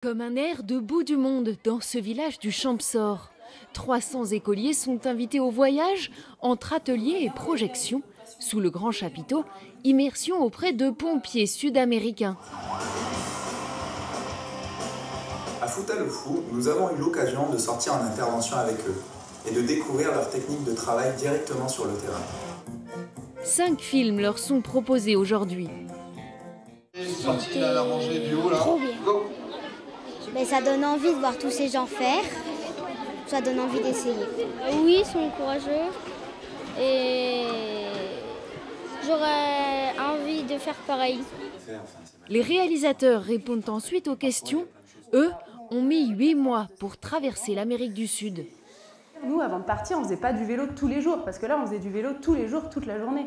Comme un air de bout du monde dans ce village du Champsaur. 300 écoliers sont invités au voyage entre ateliers et projections. Sous le grand chapiteau, immersion auprès de pompiers sud-américains. À Fouta le Fou, nous avons eu l'occasion de sortir en intervention avec eux et de découvrir leurs techniques de travail directement sur le terrain. 5 films leur sont proposés aujourd'hui. Trop bien. Mais ça donne envie de voir tous ces gens faire. Ça donne envie d'essayer. Oui, ils sont courageux et j'aurais envie de faire pareil. Les réalisateurs répondent ensuite aux questions. Eux ont mis 8 mois pour traverser l'Amérique du Sud. Nous, avant de partir, on ne faisait pas du vélo tous les jours, parce que là, on faisait du vélo tous les jours, toute la journée.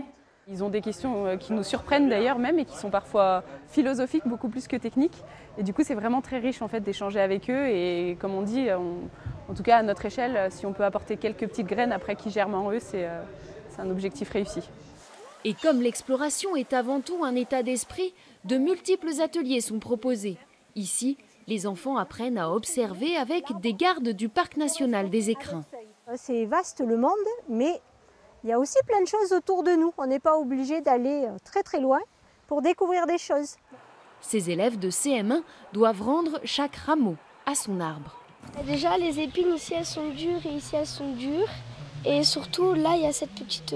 Ils ont des questions qui nous surprennent d'ailleurs même et qui sont parfois philosophiques, beaucoup plus que techniques. Et du coup, c'est vraiment très riche en fait d'échanger avec eux. Et comme on dit, en tout cas à notre échelle, si on peut apporter quelques petites graines après qui germent en eux, c'est un objectif réussi. Et comme l'exploration est avant tout un état d'esprit, de multiples ateliers sont proposés. Ici, les enfants apprennent à observer avec des gardes du Parc national des Écrins. C'est vaste le monde, mais il y a aussi plein de choses autour de nous. On n'est pas obligé d'aller très très loin pour découvrir des choses. Ces élèves de CM1 doivent rendre chaque rameau à son arbre. Déjà, les épines ici, elles sont dures et ici, elles sont dures. Et surtout, là, il y a cette petite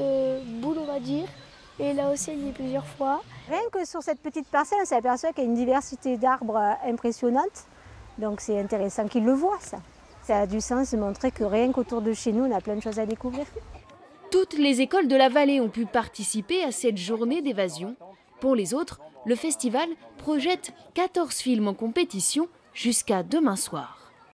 boule, on va dire. Et là aussi, il y a plusieurs fois. Rien que sur cette petite parcelle, on s'aperçoit qu'il y a une diversité d'arbres impressionnante. Donc c'est intéressant qu'ils le voient, ça. Ça a du sens de montrer que rien qu'autour de chez nous, on a plein de choses à découvrir. Toutes les écoles de la vallée ont pu participer à cette journée d'évasion. Pour les autres, le festival projette 14 films en compétition jusqu'à demain soir.